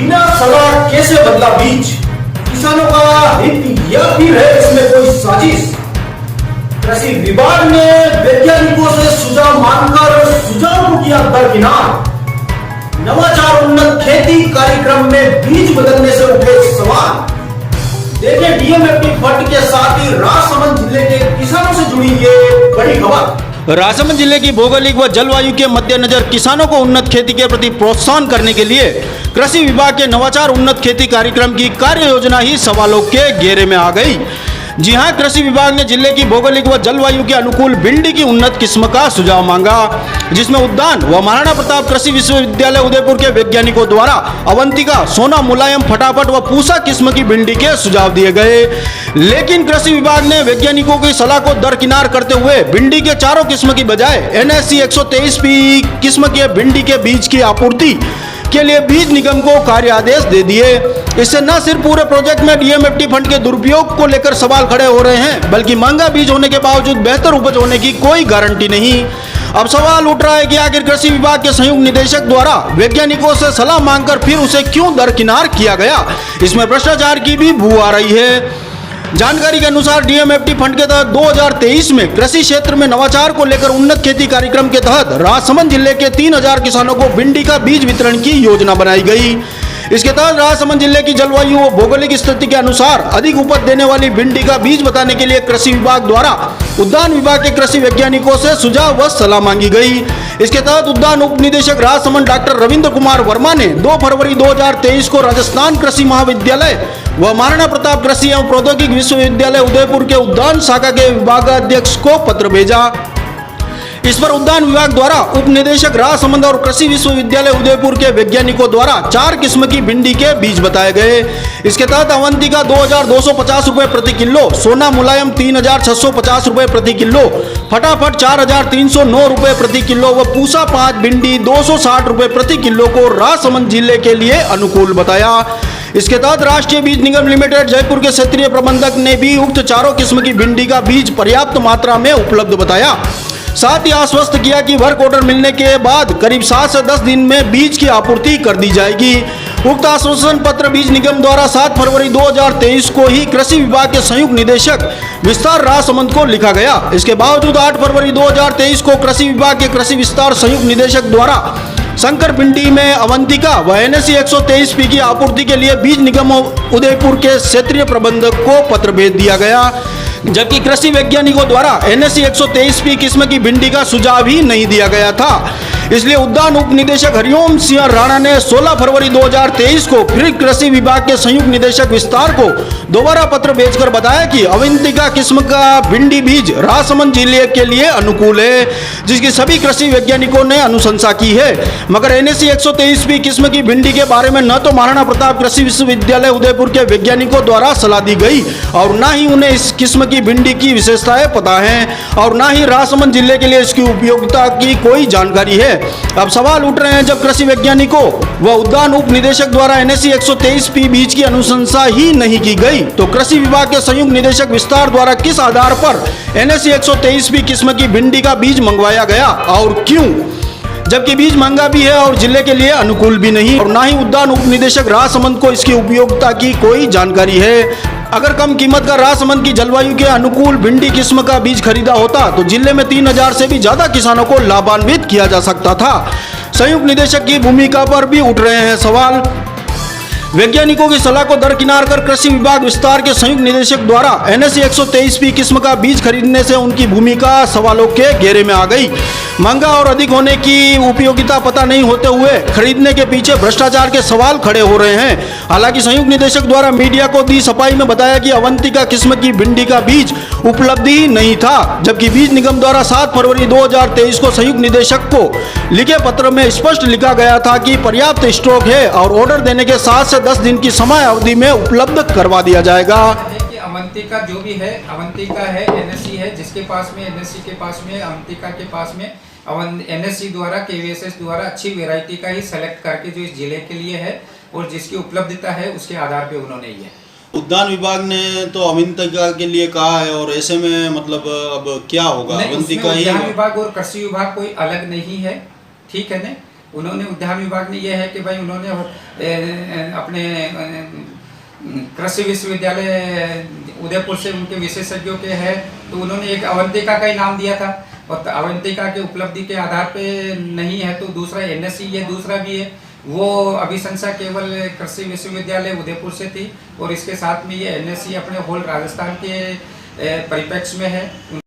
बिना सलाह कैसे बदला बीज? किसानों का हित या फिर है इसमें कोई साजिश? कृषि विभाग ने वैज्ञानिकों से सुझाव मांगकर सुझाव को किया दरकिनार। नवाचार उन्नत खेती कार्यक्रम में बीज बदलने से उठे सवाल। देखें डीएमएफटी फंड के साथ ही राजसमंद जिले के किसानों से जुड़ी ये बड़ी खबर। राजसमंद जिले की भौगोलिक व जलवायु के मद्देनजर किसानों को उन्नत खेती के प्रति प्रोत्साहन करने के लिए कृषि विभाग के नवाचार उन्नत खेती कार्यक्रम की कार्य योजना ही सवालों के घेरे में आ गई। जी हां, कृषि विभाग ने जिले की भौगोलिक व जलवायु के अनुकूल भिंडी की उन्नत किस्म का सुझाव मांगा, जिसमें उद्यान व महाराणा प्रताप कृषि विश्वविद्यालय उदयपुर के वैज्ञानिकों द्वारा अवंतिका, सोना, मुलायम, फटाफट व पूसा किस्म की भिंडी के सुझाव दिए गए। लेकिन कृषि विभाग ने वैज्ञानिकों की सलाह को दरकिनार करते हुए भिंडी के चारों किस्म की बजाय NSC 123P किस्म के भिंडी के बीज की आपूर्ति के लिए बीज निगम को कार्य आदेश दे दिए। इससे न सिर्फ पूरे प्रोजेक्ट में डीएमएफटी फंड के दुरुपयोग को लेकर सवाल खड़े हो रहे हैं, बल्कि महंगा बीज होने के बावजूद बेहतर उपज होने की कोई गारंटी नहीं। अब सवाल उठ रहा है कि आखिर कृषि विभाग के संयुक्त निदेशक द्वारा वैज्ञानिकों से सलाह मांगकर फिर उसे क्यों दरकिनार किया गया? इसमें भ्रष्टाचार की भी बू आ रही है। जानकारी के अनुसार डीएमएफटी फंड के तहत 2023 में कृषि क्षेत्र में नवाचार को लेकर उन्नत खेती कार्यक्रम के तहत राजसमंद जिले के 3000 किसानों को भिंडी का बीज वितरण की योजना बनाई गई। इसके तहत राजसमंद जिले की जलवायु व भौगोलिक स्थिति के अनुसार अधिक उपज देने वाली भिंडी का बीज बताने के लिए कृषि विभाग द्वारा उद्यान विभाग के कृषि वैज्ञानिकों से सुझाव व सलाह मांगी गई। इसके तहत उद्यान उप निदेशक राजसमंद डॉक्टर रविंद्र कुमार वर्मा ने 2 फरवरी 2023 को राजस्थान कृषि महाविद्यालय व महाराणा प्रताप कृषि एवं प्रौद्योगिकी विश्वविद्यालय उदयपुर के उद्यान शाखा के विभागाध्यक्ष को पत्र भेजा। इस पर उद्यान विभाग द्वारा उप निदेशक राजसमंद और कृषि विश्वविद्यालय उदयपुर के वैज्ञानिकों द्वारा 4 किस्म की भिंडी के बीज बताए गए। इसके तहत अवंतिका 2250 रुपए प्रति किलो, सोना मुलायम 3650 रुपए प्रति किलो, फटाफट 4309 रुपए प्रति किलो व पूसा 5 भिंडी 260 रुपए प्रति किलो को राजसमंद जिले के लिए अनुकूल बताया। इसके तहत राष्ट्रीय बीज निगम लिमिटेड जयपुर के क्षेत्रीय प्रबंधक ने भी उक्त चारों किस्म की भिंडी का बीज पर्याप्त मात्रा में उपलब्ध बताया। साथ ही आश्वस्त किया कि वर्क ऑर्डर मिलने के बाद करीब 7 से 10 दिन में बीज की आपूर्ति कर दी जाएगी। उक्त आश्वासन पत्र बीज निगम द्वारा 7 फरवरी 2023 को ही कृषि विभाग के संयुक्त निदेशक विस्तार राजसमंद को लिखा गया। इसके बावजूद 8 फरवरी 2023 को कृषि विभाग के कृषि विस्तार संयुक्त निदेशक द्वारा शंकर भिंडी में अवंतिका व NSC 123P की आपूर्ति के लिए बीज निगम उदयपुर के क्षेत्रीय प्रबंधक को पत्र भेज दिया गया, जबकि कृषि वैज्ञानिकों द्वारा NSC 123P किस्म की भिंडी का सुझाव ही नहीं दिया गया था। इसलिए उद्यान उप निदेशक हरिओम सिंह राणा ने 16 फरवरी 2023 को फिर कृषि विभाग के संयुक्त निदेशक विस्तार को दोबारा पत्र भेजकर बताया कि अवंतिका किस्म का भिंडी बीज राजसमंद जिले के लिए अनुकूल है, जिसकी सभी कृषि वैज्ञानिकों ने अनुशंसा की है। मगर NSC 123P किस्म की भिंडी के बारे में न तो महाराणा प्रताप कृषि विश्वविद्यालय उदयपुर के वैज्ञानिकों द्वारा सलाह दी गई और न ही उन्हें इस किस्म की भिंडी की विशेषताएं पता हैं और न ही राजसमंद जिले के लिए इसकी उपयोगिता की कोई जानकारी है। अब सवाल उठ रहे हैं, जब कृषि वैज्ञानिकों व उद्यान उप निदेशक द्वारा NSC 123P बीज की अनुशंसा ही नहीं की गई, तो कृषि विभाग के संयुक्त निदेशक विस्तार द्वारा किस आधार पर NSC 123P किस्म की भिंडी का बीज मंगवाया गया और क्यों? जबकि बीज महंगा भी है और जिले के लिए अनुकूल भी नहीं, और न ही उद्यान उप निदेशक राजसमंद को इसकी उपयोगिता की कोई जानकारी है। अगर कम कीमत का राजसमंद की जलवायु के अनुकूल भिंडी किस्म का बीज खरीदा होता तो जिले में 3000 से भी ज्यादा किसानों को लाभान्वित किया जा सकता था। संयुक्त निदेशक की भूमिका पर भी उठ रहे हैं सवाल। वैज्ञानिकों की सलाह को दरकिनार कर कृषि विभाग विस्तार के संयुक्त निदेशक द्वारा NSC 123P किस्म का बीज खरीदने से उनकी भूमिका सवालों के घेरे में आ गई। महंगा और अधिक होने की उपयोगिता पता नहीं होते हुए खरीदने के पीछे भ्रष्टाचार के सवाल खड़े हो रहे हैं। हालांकि संयुक्त निदेशक द्वारा मीडिया को दी सफाई में बताया कि अवंतिका किस्म की भिंडी का बीज उपलब्ध ही नहीं था, जबकि बीज निगम द्वारा 7 फरवरी 2023 को संयुक्त निदेशक को लिखे पत्र में स्पष्ट लिखा गया था कि पर्याप्त स्टॉक है और ऑर्डर देने के 7 से 10 दिन की समय अवधि में उपलब्ध करवा दिया जाएगा। अवंतिका जो भी है, अवंतिका है, NSC है, जिसके पास में NSC के पास में, अवंतिका के पास में NSC द्वारा KVSS द्वारा अच्छी वैरायटी का ही सेलेक्ट करके जो इस जिले के लिए है और जिसकी उपलब्धता है उसके आधार पे उन्होंने ये उद्यान विभाग ने तो अवंतिका के लिए कहा है और ऐसे में मतलब अब क्या होगा? अवंतिका ही उद्यान विभाग और कृषि विभाग कोई अलग नहीं है, ठीक है ना। उन्होंने उद्यान विभाग ने ये है कि भाई उन्होंने अपने कृषि विश्वविद्यालय उदयपुर से उनके विशेषज्ञों के है, तो उन्होंने एक अवंतिका का ही नाम दिया था, और अवंतिका के उपलब्धि के आधार पे नहीं है तो दूसरा NSC ये दूसरा भी है, वो अभिशंसा केवल कृषि विश्वविद्यालय उदयपुर से थी, और इसके साथ में ये NSC अपने होल राजस्थान के परिप्रेक्ष्य में है।